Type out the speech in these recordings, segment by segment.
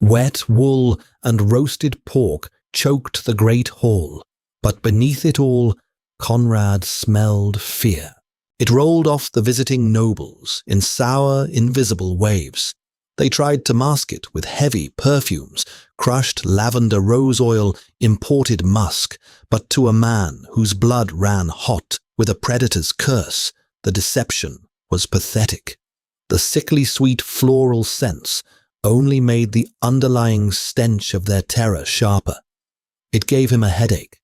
Wet wool and roasted pork choked the great hall, but beneath it all, Conrad smelled fear. It rolled off the visiting nobles in sour, invisible waves. They tried to mask it with heavy perfumes, crushed lavender rose oil, imported musk, but to a man whose blood ran hot with a predator's curse, the deception was pathetic. The sickly sweet floral scents only made the underlying stench of their terror sharper. It gave him a headache.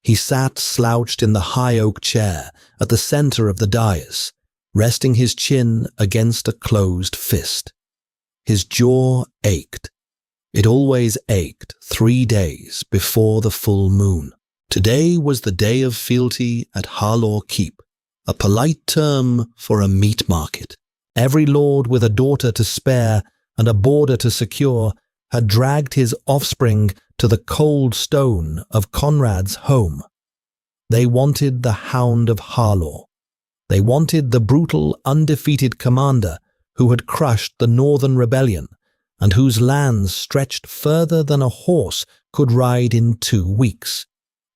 He sat slouched in the high oak chair at the center of the dais, resting his chin against a closed fist. His jaw ached. It always ached 3 days before the full moon. Today was the day of fealty at Harlaw Keep, a polite term for a meat market. Every lord with a daughter to spare and a border to secure had dragged his offspring to the cold stone of Conrad's home. They wanted the Hound of Harlaw. They wanted the brutal, undefeated commander who had crushed the Northern Rebellion and whose lands stretched further than a horse could ride in 2 weeks.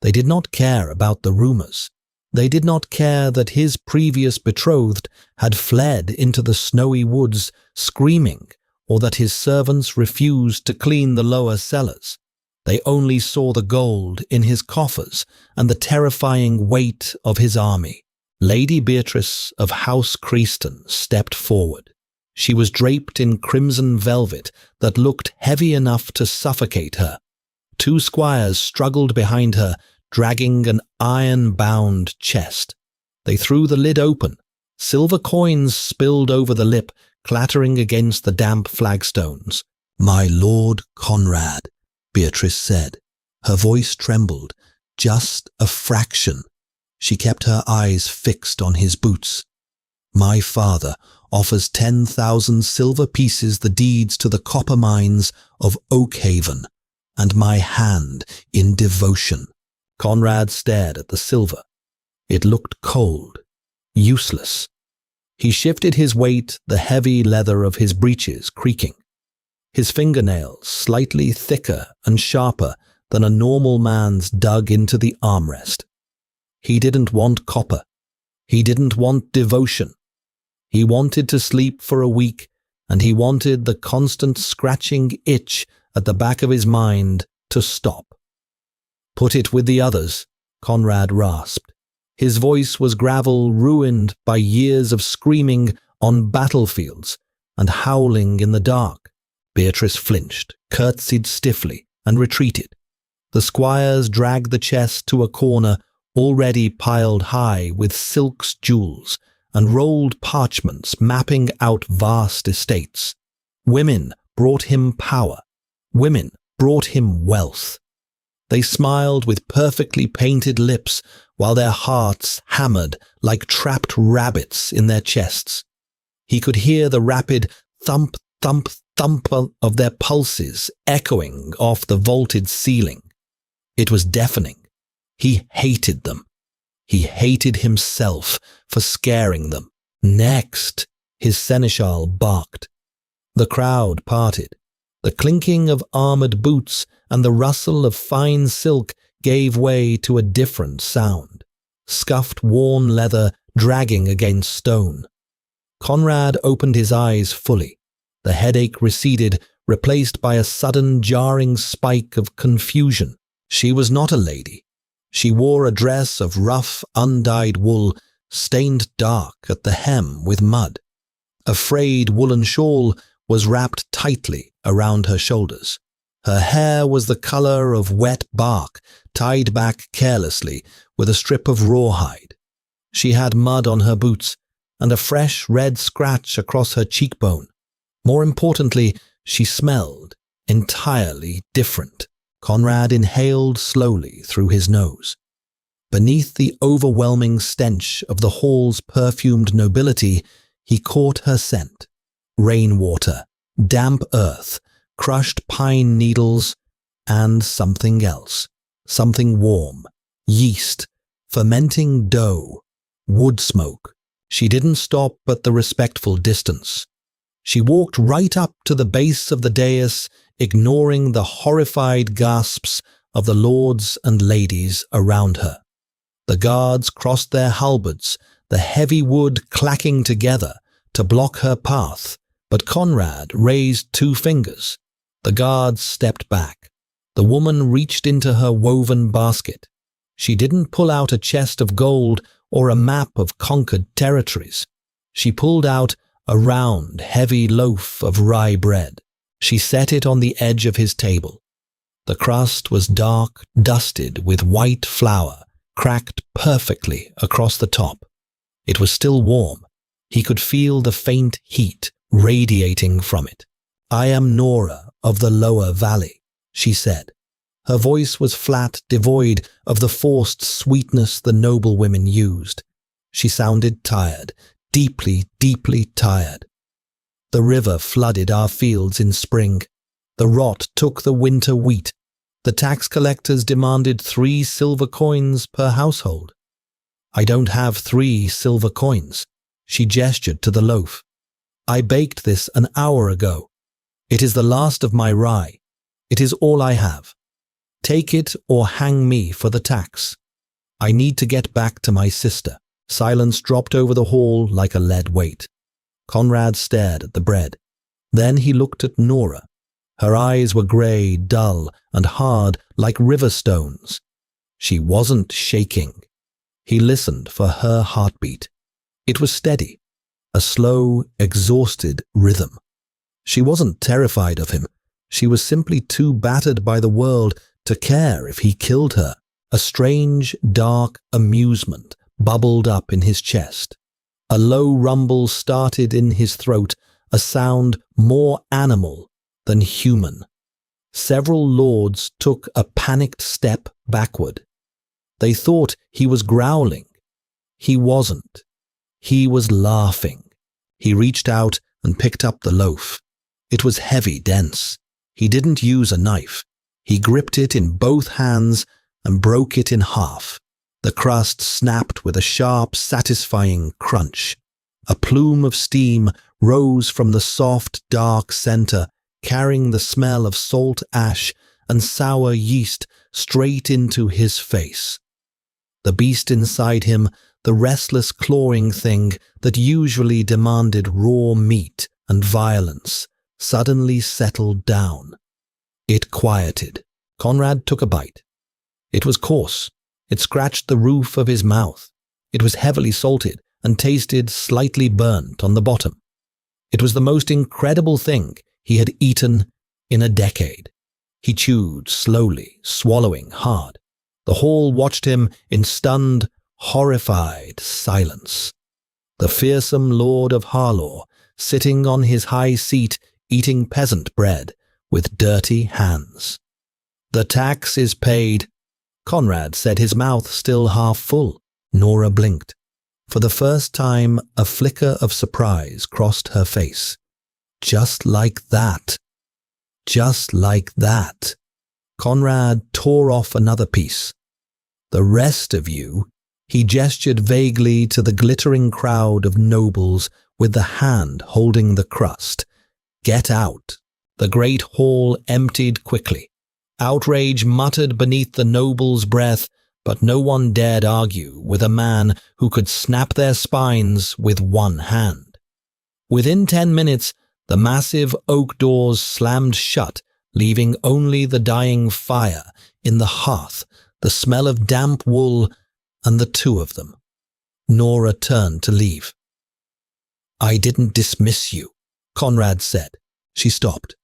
They did not care about the rumors. They did not care that his previous betrothed had fled into the snowy woods screaming, or that his servants refused to clean the lower cellars. They only saw the gold in his coffers and the terrifying weight of his army. Lady Beatrice of House Creaston stepped forward. She was draped in crimson velvet that looked heavy enough to suffocate her. 2 squires struggled behind her, dragging an iron-bound chest. They threw the lid open. Silver coins spilled over the lip, clattering against the damp flagstones. "My Lord Conrad," Beatrice said. Her voice trembled, just a fraction. She kept her eyes fixed on his boots. "My father offers 10,000 silver pieces the deeds to the copper mines of Oakhaven, and my hand in devotion." Conrad stared at the silver. It looked cold, useless. He shifted his weight, the heavy leather of his breeches creaking. His fingernails slightly thicker and sharper than a normal man's dug into the armrest. He didn't want copper. He didn't want devotion. He wanted to sleep for a week, and he wanted the constant scratching itch at the back of his mind to stop. "Put it with the others," Conrad rasped. His voice was gravel ruined by years of screaming on battlefields and howling in the dark. Beatrice flinched, curtsied stiffly, and retreated. The squires dragged the chest to a corner already piled high with silks jewels and rolled parchments mapping out vast estates. Women brought him power. Women brought him wealth. They smiled with perfectly painted lips while their hearts hammered like trapped rabbits in their chests. He could hear the rapid thump, thump, thump of their pulses echoing off the vaulted ceiling. It was deafening. He hated them. He hated himself for scaring them. "Next," his seneschal barked. The crowd parted. The clinking of armored boots and the rustle of fine silk gave way to a different sound. Scuffed, worn leather dragging against stone. Conrad opened his eyes fully. The headache receded, replaced by a sudden jarring spike of confusion. She was not a lady. She wore a dress of rough, undyed wool, stained dark at the hem with mud. A frayed woolen shawl was wrapped tightly around her shoulders. Her hair was the color of wet bark, tied back carelessly with a strip of rawhide. She had mud on her boots and a fresh red scratch across her cheekbone. More importantly, she smelled entirely different. Conrad inhaled slowly through his nose. Beneath the overwhelming stench of the hall's perfumed nobility, he caught her scent. Rainwater, damp earth, crushed pine needles, and something else. Something warm. Yeast, fermenting dough, wood smoke. She didn't stop at the respectful distance. She walked right up to the base of the dais, ignoring the horrified gasps of the lords and ladies around her. The guards crossed their halberds, the heavy wood clacking together to block her path, but Conrad raised 2 fingers. The guards stepped back. The woman reached into her woven basket. She didn't pull out a chest of gold or a map of conquered territories. She pulled out a round, heavy loaf of rye bread. She set it on the edge of his table. The crust was dark, dusted with white flour, cracked perfectly across the top. It was still warm. He could feel the faint heat radiating from it. "I am Nora of the Lower Valley," she said. Her voice was flat, devoid of the forced sweetness the noblewomen used. She sounded tired, deeply, deeply tired. "The river flooded our fields in spring. The rot took the winter wheat. The tax collectors demanded 3 silver coins per household. I don't have 3 silver coins." She gestured to the loaf. "I baked this an hour ago. It is the last of my rye. It is all I have. Take it or hang me for the tax. I need to get back to my sister." Silence dropped over the hall like a lead weight. Conrad stared at the bread. Then he looked at Nora. Her eyes were grey, dull, and hard like river stones. She wasn't shaking. He listened for her heartbeat. It was steady, a slow, exhausted rhythm. She wasn't terrified of him. She was simply too battered by the world to care if he killed her. A strange, dark amusement bubbled up in his chest. A low rumble started in his throat, a sound more animal than human. Several lords took a panicked step backward. They thought he was growling. He wasn't. He was laughing. He reached out and picked up the loaf. It was heavy, dense. He didn't use a knife. He gripped it in both hands and broke it in half. The crust snapped with a sharp, satisfying crunch. A plume of steam rose from the soft, dark center, carrying the smell of salt ash and sour yeast straight into his face. The beast inside him, the restless clawing thing that usually demanded raw meat and violence, suddenly settled down. It quieted. Conrad took a bite. It was coarse. It scratched the roof of his mouth. It was heavily salted and tasted slightly burnt on the bottom. It was the most incredible thing he had eaten in a decade. He chewed slowly, swallowing hard. The hall watched him in stunned, horrified silence. The fearsome Lord of Harlaw, sitting on his high seat, eating peasant bread with dirty hands. "The tax is paid," Conrad said, his mouth still half full. Nora blinked. For the first time, a flicker of surprise crossed her face. Just like that. Just like that. Conrad tore off another piece. "The rest of you," he gestured vaguely to the glittering crowd of nobles with the hand holding the crust. "Get out." The great hall emptied quickly. Outrage muttered beneath the nobles' breath, but no one dared argue with a man who could snap their spines with one hand. Within 10 minutes, the massive oak doors slammed shut, leaving only the dying fire in the hearth, the smell of damp wool, and the 2 of them. Nora turned to leave. "I didn't dismiss you," Conrad said. She stopped.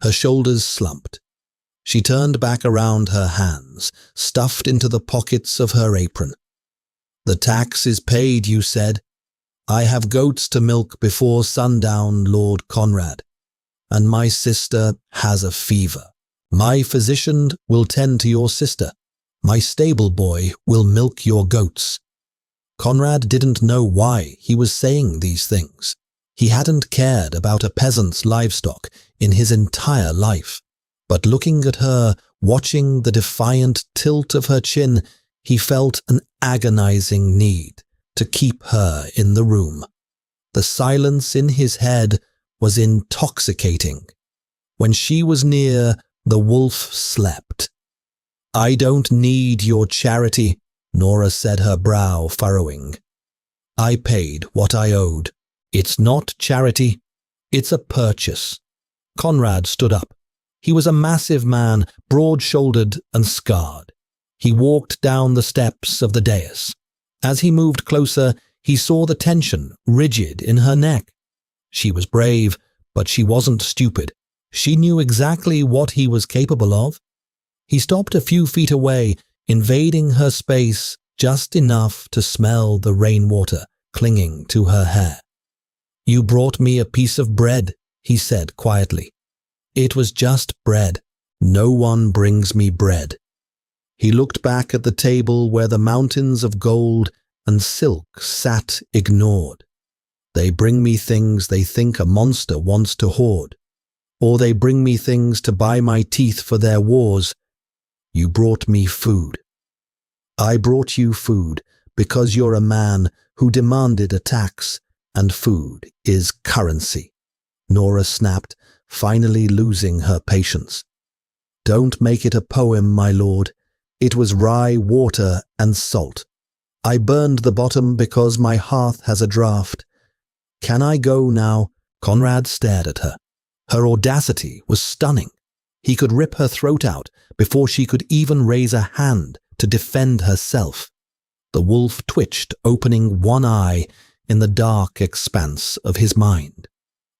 Her shoulders slumped. She turned back around, her hands stuffed into the pockets of her apron. "The tax is paid, you said. I have goats to milk before sundown, Lord Conrad. And my sister has a fever. My physician will tend to your sister. My stable boy will milk your goats." Conrad didn't know why he was saying these things. He hadn't cared about a peasant's livestock in his entire life. But looking at her, watching the defiant tilt of her chin, he felt an agonizing need to keep her in the room. The silence in his head was intoxicating. When she was near, the wolf slept. "I don't need your charity," Nora said, her brow furrowing. "I paid what I owed. It's not charity, it's a purchase." Conrad stood up. He was a massive man, broad-shouldered and scarred. He walked down the steps of the dais. As he moved closer, he saw the tension rigid in her neck. She was brave, but she wasn't stupid. She knew exactly what he was capable of. He stopped a few feet away, invading her space just enough to smell the rainwater clinging to her hair. "You brought me a piece of bread," he said quietly. "It was just bread. No one brings me bread." He looked back at the table where the mountains of gold and silk sat ignored. "They bring me things they think a monster wants to hoard. Or they bring me things to buy my teeth for their wars. You brought me food." "I brought you food because you're a man who demanded a tax, and food is currency," Nora snapped, finally losing her patience. "Don't make it a poem, my lord. It was rye, water, and salt. I burned the bottom because my hearth has a draft. Can I go now?" Conrad stared at her. Her audacity was stunning. He could rip her throat out before she could even raise a hand to defend herself. The wolf twitched, opening one eye in the dark expanse of his mind.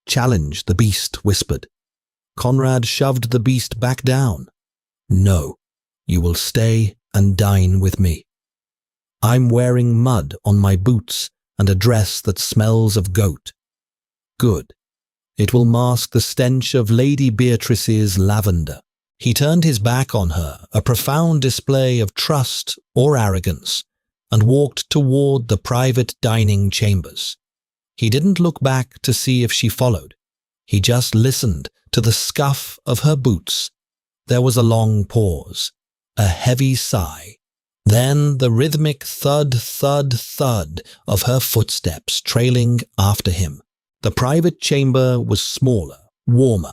"Challenge," the beast whispered. Conrad shoved the beast back down. "No, you will stay and dine with me. I'm wearing mud on my boots and a dress that smells of goat. Good. It will mask the stench of Lady Beatrice's lavender." He turned his back on her, a profound display of trust or arrogance, and walked toward the private dining chambers. He didn't look back to see if she followed. He just listened to the scuff of her boots. There was a long pause, a heavy sigh, then the rhythmic thud, thud, thud of her footsteps trailing after him. The private chamber was smaller, warmer.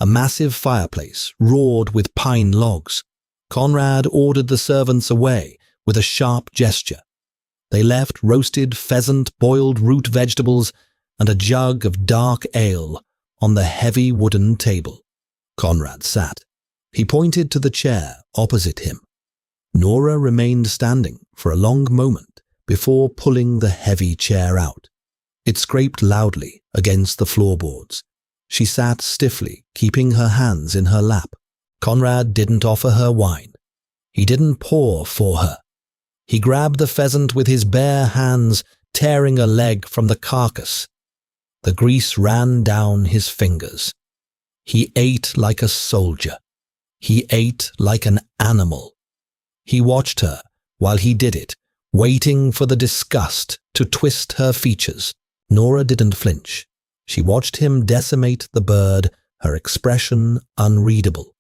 A massive fireplace roared with pine logs. Conrad ordered the servants away with a sharp gesture. They left roasted pheasant, boiled root vegetables, and a jug of dark ale on the heavy wooden table. Conrad sat. He pointed to the chair opposite him. Nora remained standing for a long moment before pulling the heavy chair out. It scraped loudly against the floorboards. She sat stiffly, keeping her hands in her lap. Conrad didn't offer her wine. He didn't pour for her. He grabbed the pheasant with his bare hands, tearing a leg from the carcass. The grease ran down his fingers. He ate like a soldier. He ate like an animal. He watched her while he did it, waiting for the disgust to twist her features. Nora didn't flinch. She watched him decimate the bird, her expression unreadable.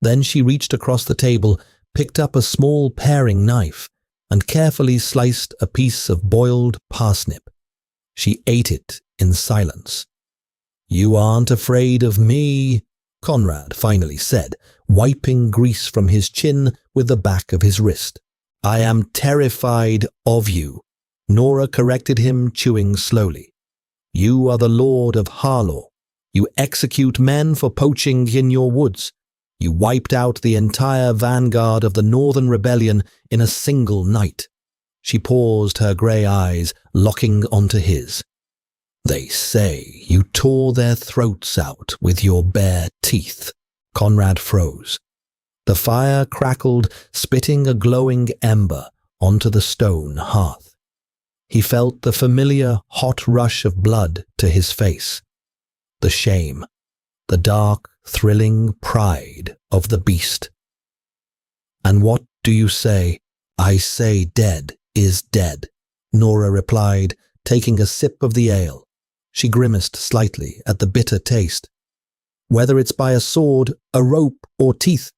Then she reached across the table, picked up a small paring knife, and carefully sliced a piece of boiled parsnip. She ate it in silence. "You aren't afraid of me," Conrad finally said, wiping grease from his chin with the back of his wrist. "I am terrified of you," Nora corrected him, chewing slowly. "You are the Lord of Harlaw. You execute men for poaching in your woods. You wiped out the entire vanguard of the Northern Rebellion in a single night." She paused, her grey eyes locking onto his. "They say you tore their throats out with your bare teeth." Conrad froze. The fire crackled, spitting a glowing ember onto the stone hearth. He felt the familiar hot rush of blood to his face. The shame, the dark, thrilling pride of the beast. "And what do you say?" "I say dead is dead," Nora replied, taking a sip of the ale. She grimaced slightly at the bitter taste. "Whether it's by a sword, a rope, or teeth.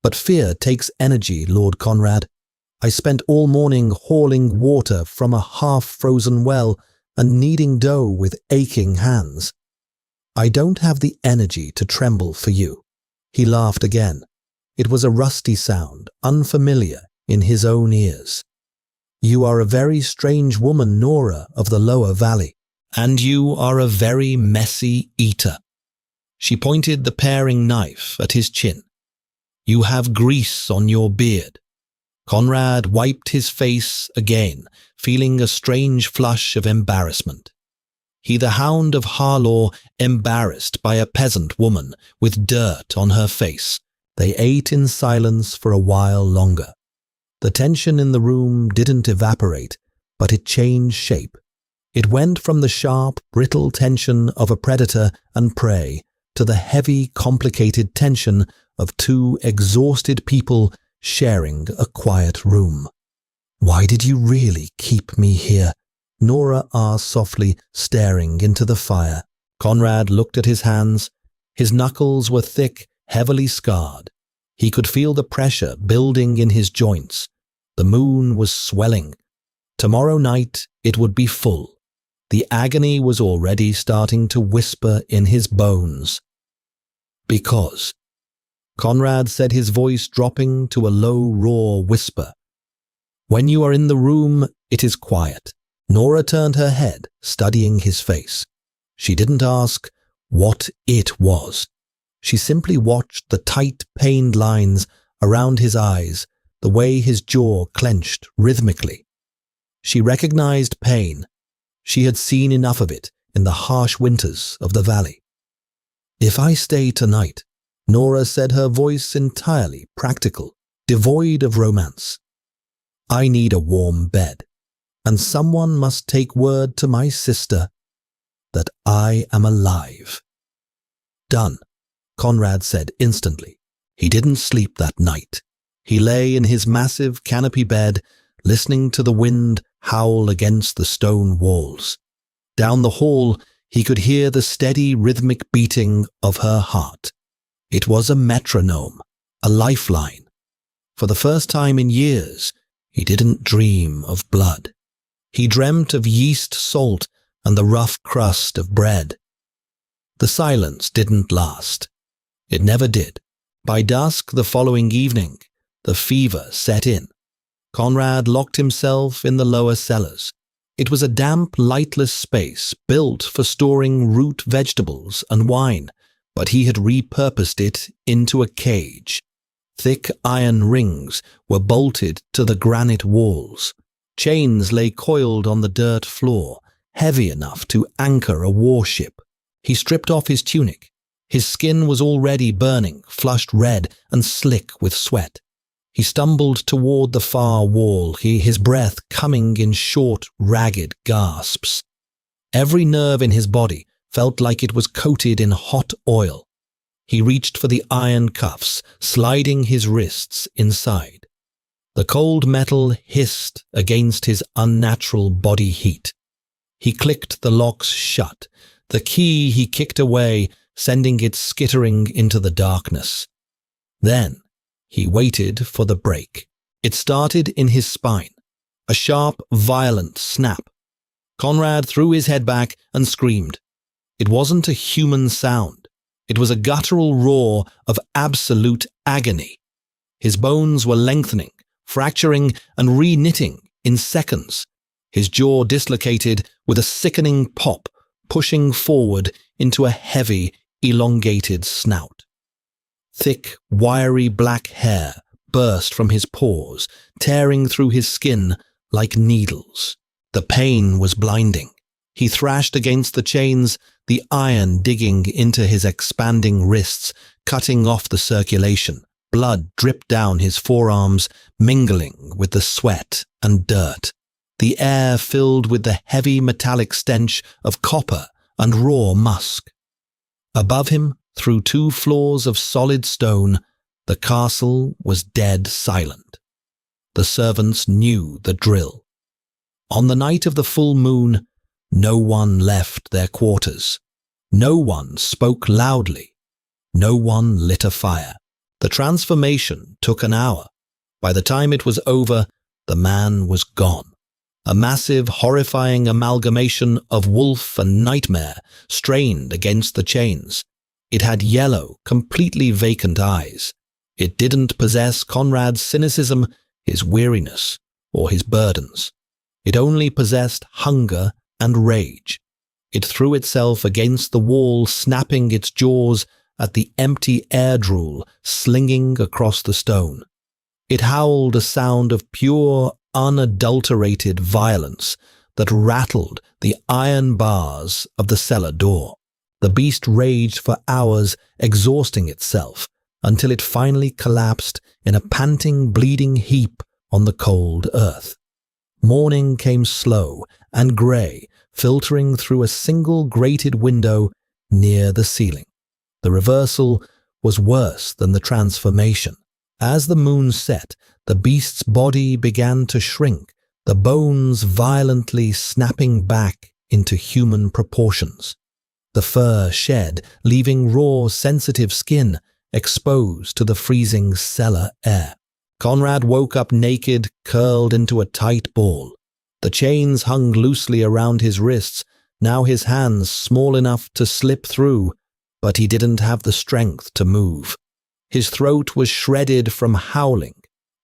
But fear takes energy, Lord Conrad. I spent all morning hauling water from a half-frozen well and kneading dough with aching hands. I don't have the energy to tremble for you." He laughed again. It was a rusty sound, unfamiliar in his own ears. "You are a very strange woman, Nora of the Lower Valley, and you are a very messy eater." She pointed the paring knife at his chin. "You have grease on your beard." Conrad wiped his face again, feeling a strange flush of embarrassment. He, the Hound of Harlaw, embarrassed by a peasant woman with dirt on her face. They ate in silence for a while longer. The tension in the room didn't evaporate, but it changed shape. It went from the sharp, brittle tension of a predator and prey to the heavy, complicated tension of two exhausted people sharing a quiet room. "Why did you really keep me here?" Nora asked softly, staring into the fire. Conrad looked at his hands. His knuckles were thick, heavily scarred. He could feel the pressure building in his joints. The moon was swelling. Tomorrow night it would be full. The agony was already starting to whisper in his bones. "Because," Conrad said, his voice dropping to a low, raw whisper. "When you are in the room, it is quiet." Nora turned her head, studying his face. She didn't ask what it was. She simply watched the tight, pained lines around his eyes, the way his jaw clenched rhythmically. She recognized pain. She had seen enough of it in the harsh winters of the valley. "If I stay tonight," Nora said, her voice entirely practical, devoid of romance, "I need a warm bed, and someone must take word to my sister that I am alive." "Done," Conrad said instantly. He didn't sleep that night. He lay in his massive canopy bed, listening to the wind howl against the stone walls. Down the hall, he could hear the steady rhythmic beating of her heart. It was a metronome, a lifeline. For the first time in years, he didn't dream of blood. He dreamt of yeast salt and the rough crust of bread. The silence didn't last. It never did. By dusk the following evening, the fever set in. Conrad locked himself in the lower cellars. It was a damp, lightless space built for storing root vegetables and wine, but he had repurposed it into a cage. Thick iron rings were bolted to the granite walls. Chains lay coiled on the dirt floor, heavy enough to anchor a warship. He stripped off his tunic. His skin was already burning, flushed red and slick with sweat. He stumbled toward the far wall, his breath coming in short, ragged gasps. Every nerve in his body felt like it was coated in hot oil. He reached for the iron cuffs, sliding his wrists inside. The cold metal hissed against his unnatural body heat. He clicked the locks shut. The key he kicked away, sending it skittering into the darkness. Then he waited for the break. It started in his spine. A sharp, violent snap. Conrad threw his head back and screamed. It wasn't a human sound. It was a guttural roar of absolute agony. His bones were lengthening, fracturing and re-knitting in seconds. His jaw dislocated with a sickening pop, pushing forward into a heavy, elongated snout. Thick, wiry black hair burst from his pores, tearing through his skin like needles. The pain was blinding. He thrashed against the chains, the iron digging into his expanding wrists, cutting off the circulation. Blood dripped down his forearms, mingling with the sweat and dirt. The air filled with the heavy metallic stench of copper and raw musk. Above him, through 2 floors of solid stone, the castle was dead silent. The servants knew the drill. On the night of the full moon, no one left their quarters. No one spoke loudly. No one lit a fire. The transformation took an hour. By the time it was over, the man was gone. a massive, horrifying amalgamation of wolf and nightmare strained against the chains. It had yellow, completely vacant eyes. It didn't possess Conrad's cynicism, his weariness, or his burdens. It only possessed hunger and rage. It threw itself against the wall, snapping its jaws at the empty air drool slinging across the stone. It howled a sound of pure, unadulterated violence that rattled the iron bars of the cellar door. The beast raged for hours, exhausting itself, until it finally collapsed in a panting, bleeding heap on the cold earth. Morning came slow and grey, filtering through a single grated window near the ceiling. The reversal was worse than the transformation. As the moon set, the beast's body began to shrink, the bones violently snapping back into human proportions. The fur shed, leaving raw, sensitive skin exposed to the freezing cellar air. Conrad woke up naked, curled into a tight ball. The chains hung loosely around his wrists, now his hands small enough to slip through, but he didn't have the strength to move. His throat was shredded from howling.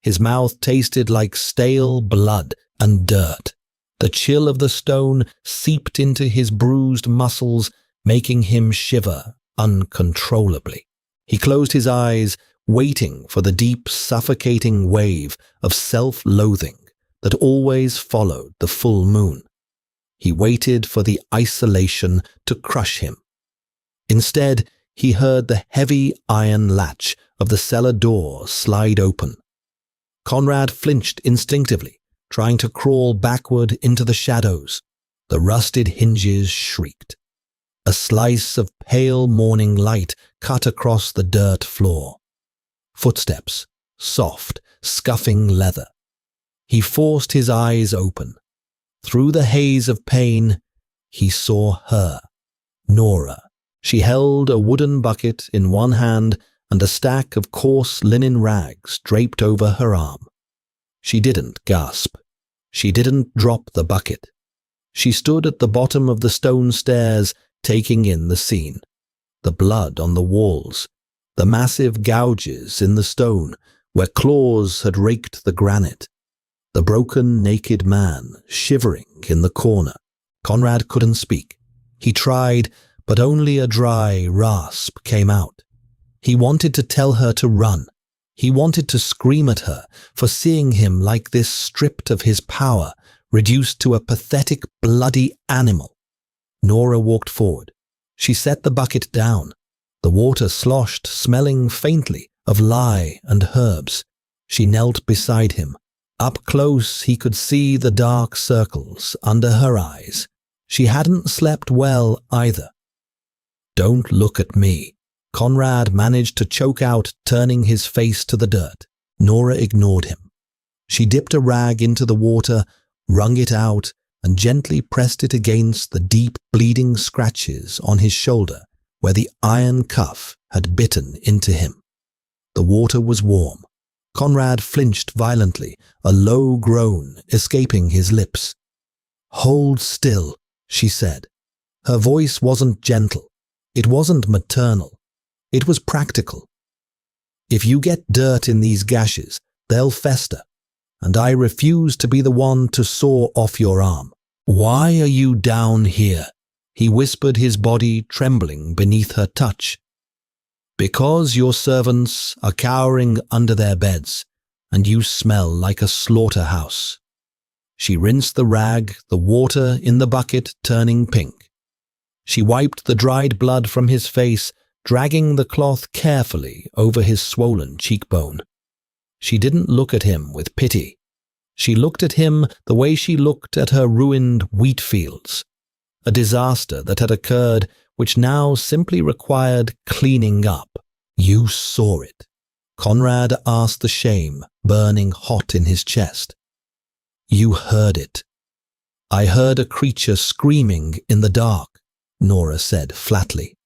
His mouth tasted like stale blood and dirt. The chill of the stone seeped into his bruised muscles, making him shiver uncontrollably. He closed his eyes, waiting for the deep, suffocating wave of self-loathing that always followed the full moon. He waited for the isolation to crush him. Instead, he heard the heavy iron latch of the cellar door slide open. Conrad flinched instinctively, trying to crawl backward into the shadows. The rusted hinges shrieked. A slice of pale morning light cut across the dirt floor. Footsteps, soft, scuffing leather. He forced his eyes open. Through the haze of pain, he saw her, Nora. She held a wooden bucket in one hand and a stack of coarse linen rags draped over her arm. She didn't gasp. She didn't drop the bucket. She stood at the bottom of the stone stairs, taking in the scene. The blood on the walls, the massive gouges in the stone where claws had raked the granite, the broken, naked man shivering in the corner. Conrad couldn't speak. He tried, but only a dry rasp came out. He wanted to tell her to run. He wanted to scream at her for seeing him like this, stripped of his power, reduced to a pathetic, bloody animal. Nora walked forward. She set the bucket down. The water sloshed, smelling faintly of lye and herbs. She knelt beside him. Up close, he could see the dark circles under her eyes. She hadn't slept well either. "Don't look at me," Conrad managed to choke out, turning his face to the dirt. Nora ignored him. She dipped a rag into the water, wrung it out, and gently pressed it against the deep, bleeding scratches on his shoulder where the iron cuff had bitten into him. The water was warm. Conrad flinched violently, a low groan escaping his lips. "Hold still," she said. Her voice wasn't gentle. It wasn't maternal. It was practical. "If you get dirt in these gashes, they'll fester, and I refuse to be the one to saw off your arm. Why are you down here?" He whispered, his body trembling beneath her touch. "Because your servants are cowering under their beds, and you smell like a slaughterhouse." She rinsed the rag, the water in the bucket turning pink. She wiped the dried blood from his face, dragging the cloth carefully over his swollen cheekbone. She didn't look at him with pity. She looked at him the way she looked at her ruined wheat fields, a disaster that had occurred which now simply required cleaning up. "You saw it." Conrad asked, the shame burning hot in his chest. "You heard it." "I heard a creature screaming in the dark," Nora said flatly.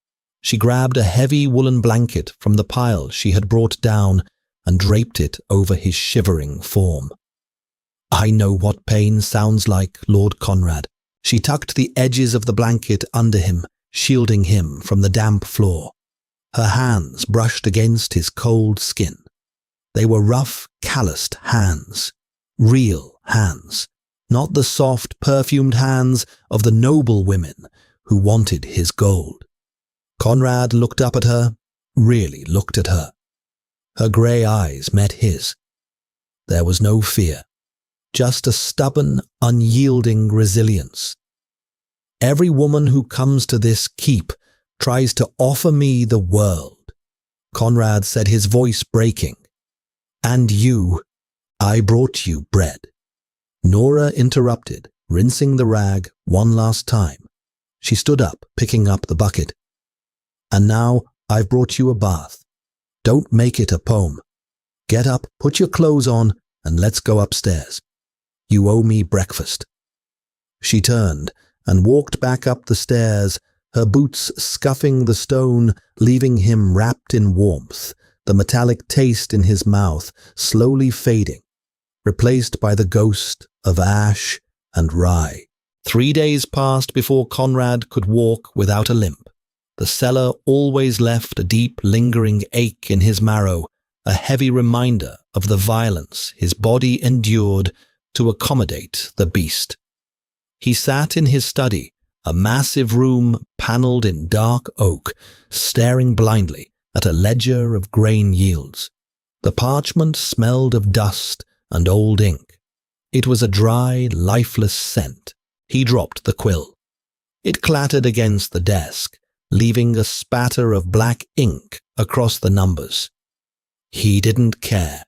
She grabbed a heavy woolen blanket from the pile she had brought down and draped it over his shivering form. I know what pain sounds like, Lord Conrad. She tucked the edges of the blanket under him, shielding him from the damp floor. Her hands brushed against his cold skin. They were rough, calloused hands. Real hands. Not the soft, perfumed hands of the noble women who wanted his gold. Conrad looked up at her, really looked at her. Her grey eyes met his. There was no fear, just a stubborn, unyielding resilience. Every woman who comes to this keep tries to offer me the world, Conrad said, his voice breaking. And you, I brought you bread. Nora interrupted, rinsing the rag one last time. She stood up, picking up the bucket. And now I've brought you a bath. Don't make it a poem. Get up, put your clothes on, and let's go upstairs. You owe me breakfast. She turned and walked back up the stairs, her boots scuffing the stone, leaving him wrapped in warmth, the metallic taste in his mouth slowly fading, replaced by the ghost of ash and rye. 3 days passed before Conrad could walk without a limp. The cellar always left a deep, lingering ache in his marrow, a heavy reminder of the violence his body endured to accommodate the beast. He sat in his study, a massive room panelled in dark oak, staring blindly at a ledger of grain yields. The parchment smelled of dust and old ink. It was a dry, lifeless scent. He dropped the quill. It clattered against the desk, leaving a spatter of black ink across the numbers. He didn't care.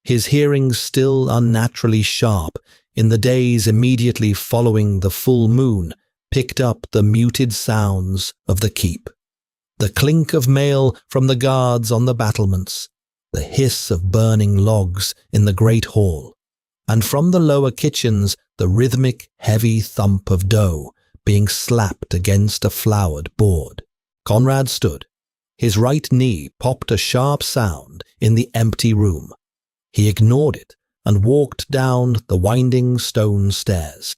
His hearing still unnaturally sharp in the days immediately following the full moon picked up the muted sounds of the keep. The clink of mail from the guards on the battlements, the hiss of burning logs in the great hall, and from the lower kitchens the rhythmic, heavy thump of dough being slapped against a floured board. Conrad stood. His right knee popped a sharp sound in the empty room. He ignored it and walked down the winding stone stairs.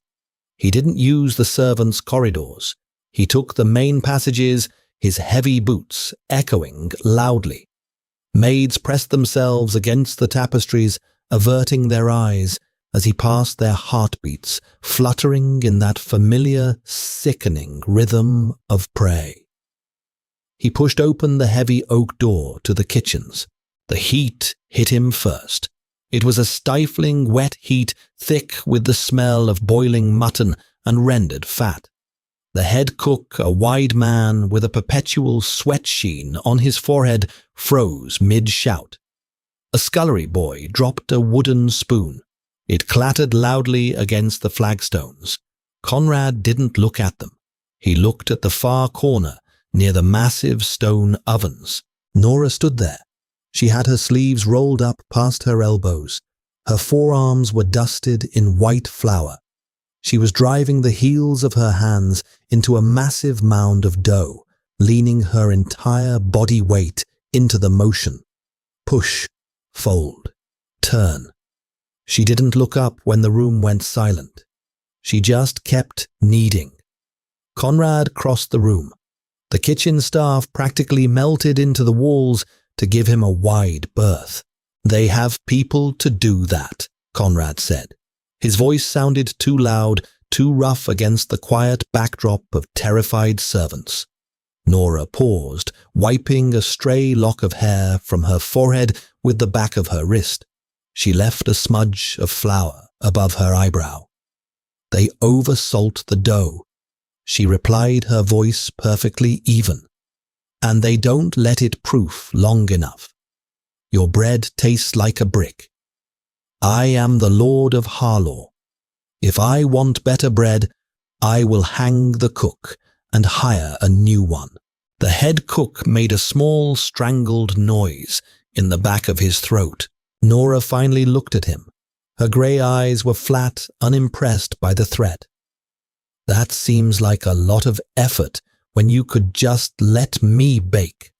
He didn't use the servants' corridors. He took the main passages, his heavy boots echoing loudly. Maids pressed themselves against the tapestries, averting their eyes as he passed, their heartbeats fluttering in that familiar, sickening rhythm of prey. He pushed open the heavy oak door to the kitchens. The heat hit him first. It was a stifling, wet heat, thick with the smell of boiling mutton and rendered fat. The head cook, a wide man with a perpetual sweat sheen on his forehead, froze mid-shout. A scullery boy dropped a wooden spoon. It clattered loudly against the flagstones. Conrad didn't look at them. He looked at the far corner near the massive stone ovens. Nora stood there. She had her sleeves rolled up past her elbows. Her forearms were dusted in white flour. She was driving the heels of her hands into a massive mound of dough, leaning her entire body weight into the motion. Push, fold, turn. She didn't look up when the room went silent. She just kept kneading. Conrad crossed the room. The kitchen staff practically melted into the walls to give him a wide berth. They have people to do that, Conrad said. His voice sounded too loud, too rough against the quiet backdrop of terrified servants. Nora paused, wiping a stray lock of hair from her forehead with the back of her wrist. She left a smudge of flour above her eyebrow. They oversalt the dough, she replied, her voice perfectly even. And they don't let it proof long enough. Your bread tastes like a brick. I am the Lord of Harlaw. If I want better bread, I will hang the cook and hire a new one. The head cook made a small strangled noise in the back of his throat. Nora finally looked at him. Her grey eyes were flat, unimpressed by the threat. That seems like a lot of effort when you could just let me bake.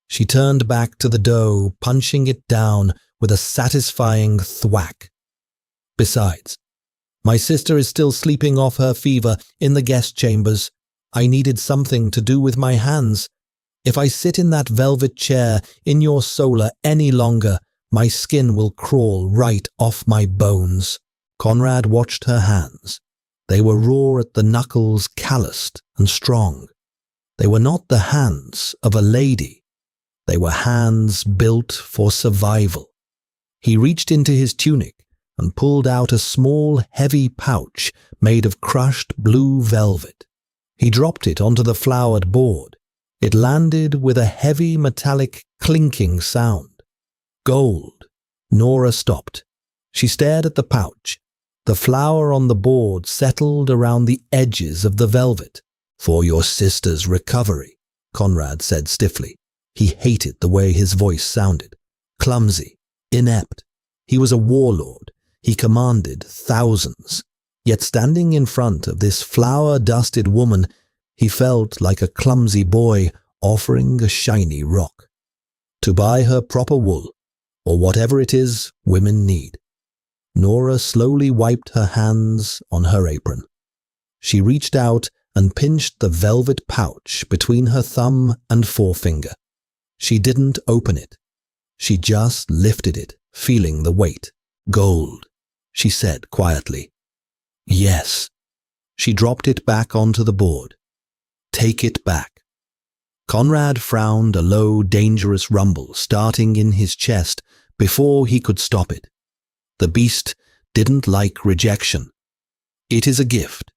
She turned back to the dough, punching it down with a satisfying thwack. Besides, my sister is still sleeping off her fever in the guest chambers. I needed something to do with my hands. If I sit in that velvet chair in your solar any longer, my skin will crawl right off my bones." Conrad watched her hands. They were raw at the knuckles, calloused and strong. They were not the hands of a lady. They were hands built for survival. He reached into his tunic and pulled out a small, heavy pouch made of crushed blue velvet. He dropped it onto the flowered board. It landed with a heavy metallic clinking sound. Gold. Nora stopped. She stared at the pouch. The flower on the board settled around the edges of the velvet. "For your sister's recovery," Conrad said stiffly. He hated the way his voice sounded. Clumsy, inept. He was a warlord. He commanded thousands. Yet standing in front of this flower-dusted woman, he felt like a clumsy boy offering a shiny rock. To buy her proper wool, or whatever it is women need. Nora slowly wiped her hands on her apron. She reached out and pinched the velvet pouch between her thumb and forefinger. She didn't open it. She just lifted it, feeling the weight. "Gold," she said quietly. "Yes." She dropped it back onto the board. "Take it back." Conrad frowned, a low, dangerous rumble starting in his chest before he could stop it. The beast didn't like rejection. "It is a gift.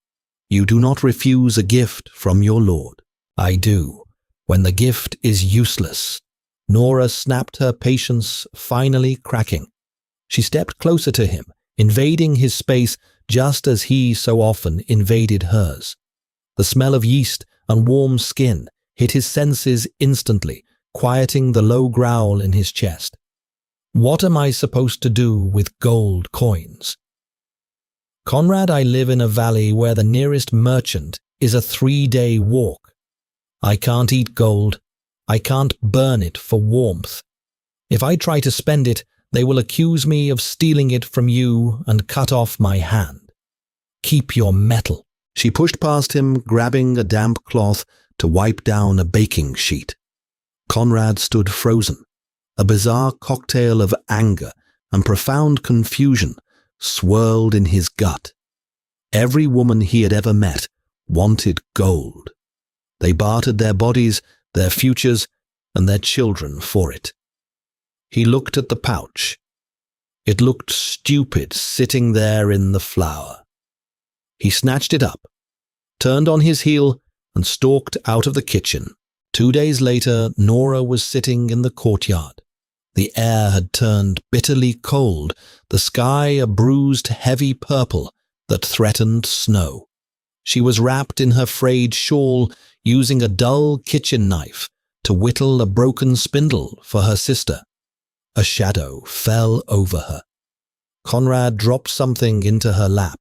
You do not refuse a gift from your lord." "I do, when the gift is useless." Nora snapped, her patience finally cracking. She stepped closer to him, invading his space just as he so often invaded hers. The smell of yeast and warm skin hit his senses instantly, quieting the low growl in his chest. "What am I supposed to do with gold coins?" "Conrad, I live in a valley where the nearest merchant is a 3-day walk. I can't eat gold. I can't burn it for warmth. If I try to spend it, they will accuse me of stealing it from you and cut off my hand. Keep your metal." She pushed past him, grabbing a damp cloth to wipe down a baking sheet. Conrad stood frozen. A bizarre cocktail of anger and profound confusion swirled in his gut. Every woman he had ever met wanted gold. They bartered their bodies, their futures, and their children for it. He looked at the pouch. It looked stupid sitting there in the flour. He snatched it up, turned on his heel, and stalked out of the kitchen. 2 days later, Nora was sitting in the courtyard. The air had turned bitterly cold, the sky a bruised, heavy purple that threatened snow. She was wrapped in her frayed shawl, using a dull kitchen knife to whittle a broken spindle for her sister. A shadow fell over her. Conrad dropped something into her lap.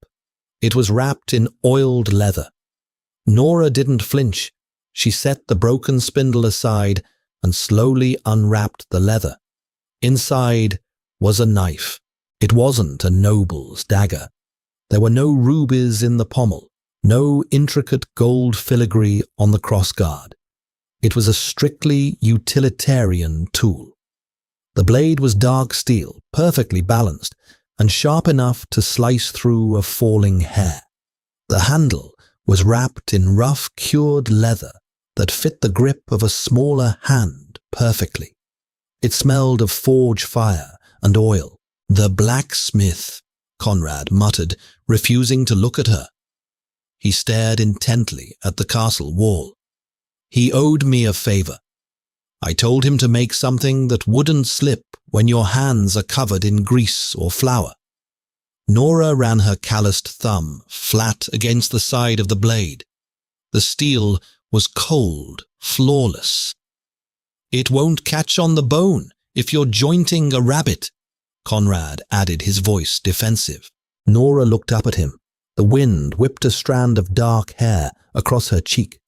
It was wrapped in oiled leather. Nora didn't flinch. She set the broken spindle aside and slowly unwrapped the leather. Inside was a knife. It wasn't a noble's dagger. There were no rubies in the pommel, no intricate gold filigree on the crossguard. It was a strictly utilitarian tool. The blade was dark steel, perfectly balanced, and sharp enough to slice through a falling hair. The handle was wrapped in rough, cured leather that fit the grip of a smaller hand perfectly. It smelled of forge fire and oil. "The blacksmith," Conrad muttered, refusing to look at her. He stared intently at the castle wall. "He owed me a favor. I told him to make something that wouldn't slip when your hands are covered in grease or flour." Nora ran her calloused thumb flat against the side of the blade. The steel was cold, flawless. "It won't catch on the bone if you're jointing a rabbit," Conrad added, his voice defensive. Nora looked up at him. The wind whipped a strand of dark hair across her cheek.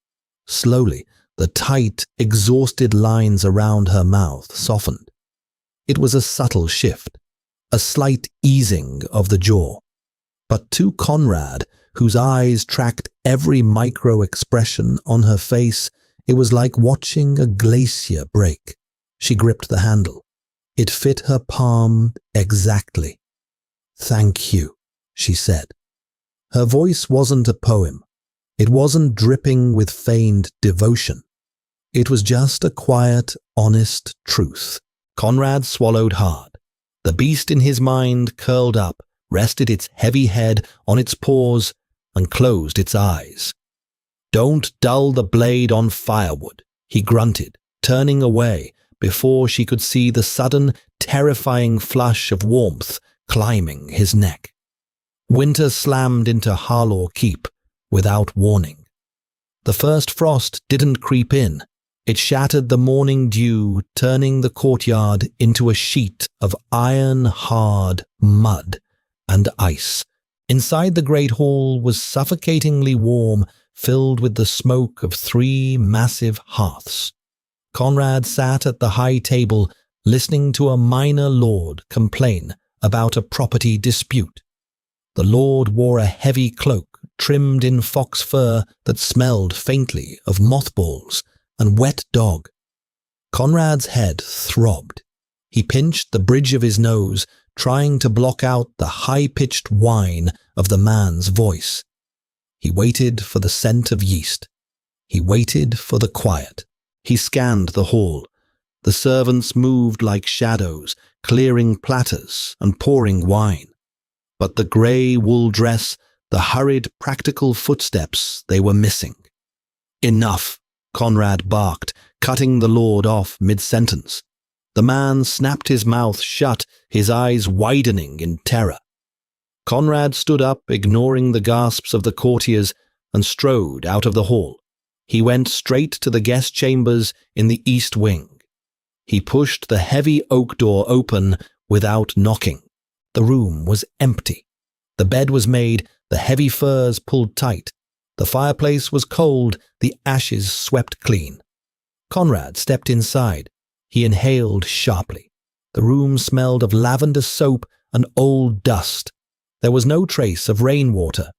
Slowly, the tight, exhausted lines around her mouth softened. It was a subtle shift, a slight easing of the jaw. But to Conrad, whose eyes tracked every micro-expression on her face, it was like watching a glacier break. She gripped the handle. It fit her palm exactly. "Thank you," she said. Her voice wasn't a poem. It wasn't dripping with feigned devotion. It was just a quiet, honest truth. Conrad swallowed hard. The beast in his mind curled up, rested its heavy head on its paws, and closed its eyes. "Don't dull the blade on firewood," he grunted, turning away before she could see the sudden, terrifying flush of warmth climbing his neck. Winter slammed into Harlaw Keep without warning. The first frost didn't creep in. It shattered the morning dew, turning the courtyard into a sheet of iron-hard mud and ice. Inside the great hall was suffocatingly warm, filled with the smoke of 3 massive hearths. Conrad sat at the high table, listening to a minor lord complain about a property dispute. The lord wore a heavy cloak trimmed in fox fur that smelled faintly of mothballs and wet dog. Conrad's head throbbed. He pinched the bridge of his nose, trying to block out the high-pitched whine of the man's voice. He waited for the scent of yeast. He waited for the quiet. He scanned the hall. The servants moved like shadows, clearing platters and pouring wine. But the grey wool dress, the hurried practical footsteps, they were missing. "Enough," Conrad barked, cutting the lord off mid-sentence. The man snapped his mouth shut, his eyes widening in terror. Conrad stood up, ignoring the gasps of the courtiers, and strode out of the hall. He went straight to the guest chambers in the east wing. He pushed the heavy oak door open without knocking. The room was empty. The bed was made, the heavy furs pulled tight. The fireplace was cold, the ashes swept clean. Conrad stepped inside. He inhaled sharply. The room smelled of lavender soap and old dust. There was no trace of rainwater,